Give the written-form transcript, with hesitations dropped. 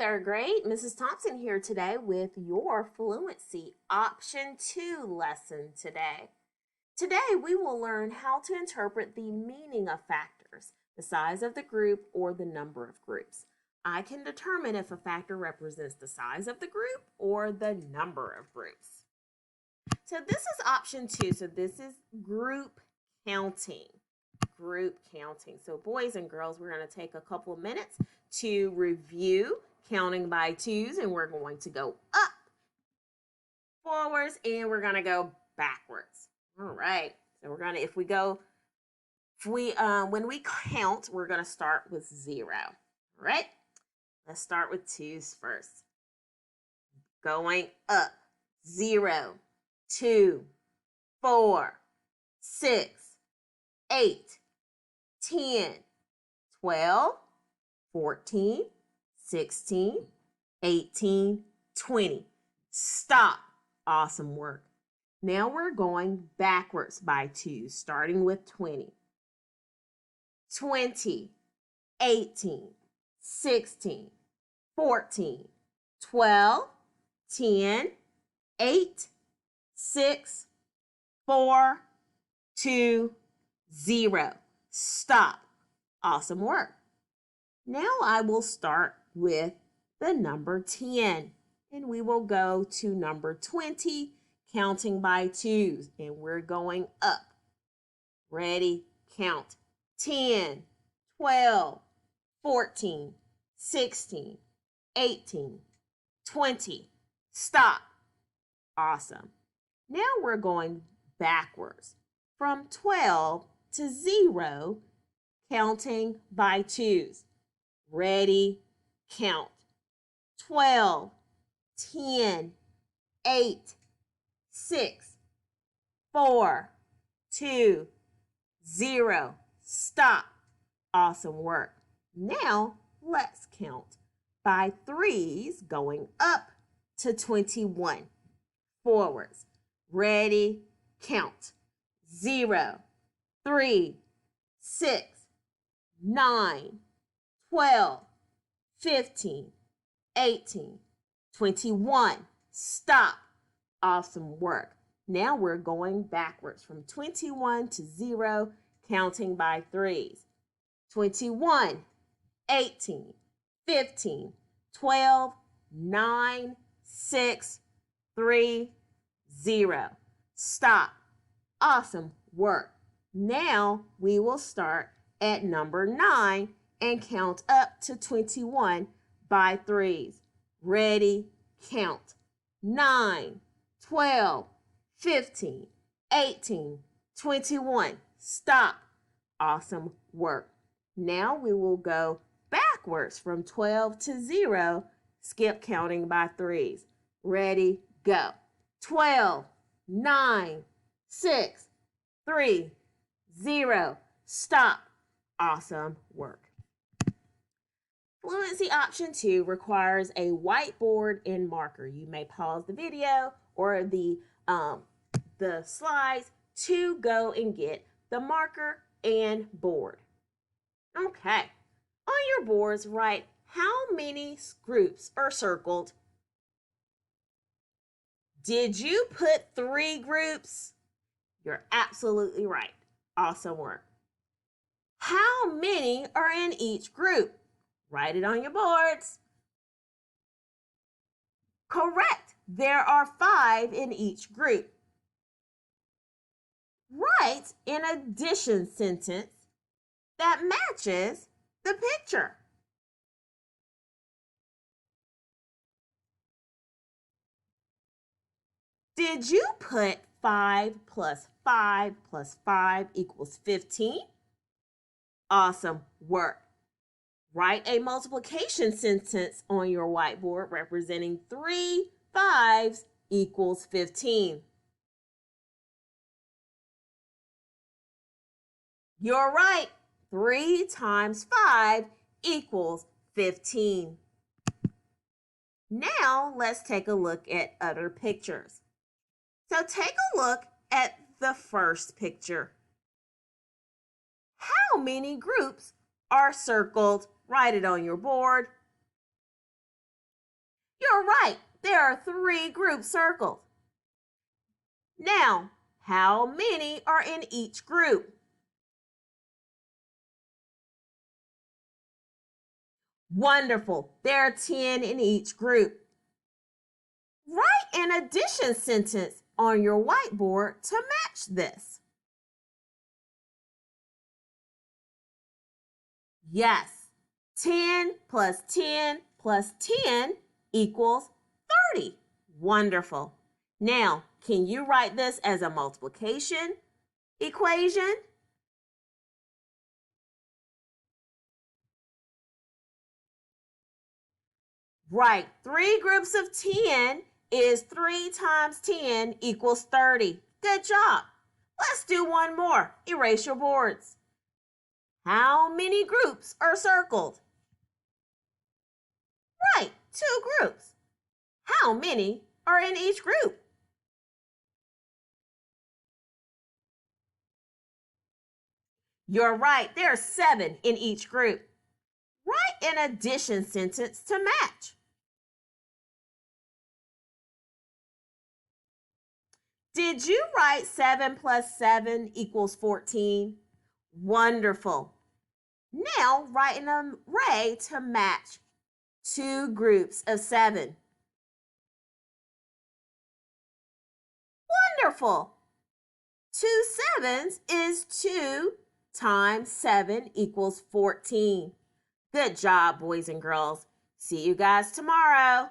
third grade. Mrs. Thompson here today with your Fluency Option 2 lesson today. Today we will learn how to interpret the meaning of factors, the size of the group, or the number of groups. I can determine if a factor represents the size of the group or the number of groups. So this is Option 2. So this is group counting. Group counting. So boys and girls, we're going to take a couple of minutes to review counting by twos, and we're going to go up, forwards, and we're going to go backwards. All right. So we're going to, when we count, we're going to start with 0. All right. Let's start with twos first. Going up, 0, 2, 4, 6, 8, 10, 12, 14, 16, 18, 20. Stop. Awesome work. Now we're going backwards by twos, starting with 20. 20, 18, 16, 14, 12, 10, 8, 6, 4, 2, 0. Stop. Awesome work. Now I will start with the number 10, and we will go to number 20, counting by twos, and we're going up. Ready? Count. 10, 12, 14, 16, 18, 20. Stop. Awesome. Now we're going backwards from 12 to 0, counting by twos. Ready? Count. 12, 10, 8, 6, 4, 2, 0. Stop. Awesome work. Now let's count by threes, going up to 21. Forwards. Ready? Count. 0, 3, 6, 9, 12, 15, 18, 21. Stop. Awesome work. Now we're going backwards from 21 to 0, counting by threes. 21, 18, 15, 12, 9, 6, 3, 0. Stop. Awesome work. Now we will start at number 9 and count up to 21 by threes. Ready? Count. 9, 12, 15, 18, 21. Stop. Awesome work. Now we will go backwards from 12 to 0, skip counting by threes. Ready? Go. 12, 9, 6, 3, 0. Stop. Awesome work. Fluency Option 2 requires a whiteboard and marker. You may pause the video or the slides to go and get the marker and board. Okay. On your boards, write how many groups are circled. Did you put 3 groups? You're absolutely right. Awesome work. How many are in each group? Write it on your boards. Correct. There are 5 in each group. Write an addition sentence that matches the picture. Did you put 5 plus 5 plus 5 equals 15? Awesome work. Write a multiplication sentence on your whiteboard representing 3 5s equals 15. You're right. 3 times 5 equals 15. Now let's take a look at other pictures. So take a look at the first picture. How many groups are circled? Write it on your board. You're right. There are 3 groups circled. Now, how many are in each group? Wonderful. There are 10 in each group. Write an addition sentence on your whiteboard to match this. Yes, 10 plus 10 plus 10 equals 30. Wonderful. Now, can you write this as a multiplication equation? Right, 3 groups of 10 is 3 times 10 equals 30. Good job. Let's do one more. Erase your boards. How many groups are circled? Right, 2 groups. How many are in each group? You're right, there are 7 in each group. Write an addition sentence to match. Did you write 7 plus 7 equals 14? Wonderful. Now write an array to match 2 groups of 7. Wonderful. 2 sevens is 2 times 7 equals 14. Good job, boys and girls. See you guys tomorrow.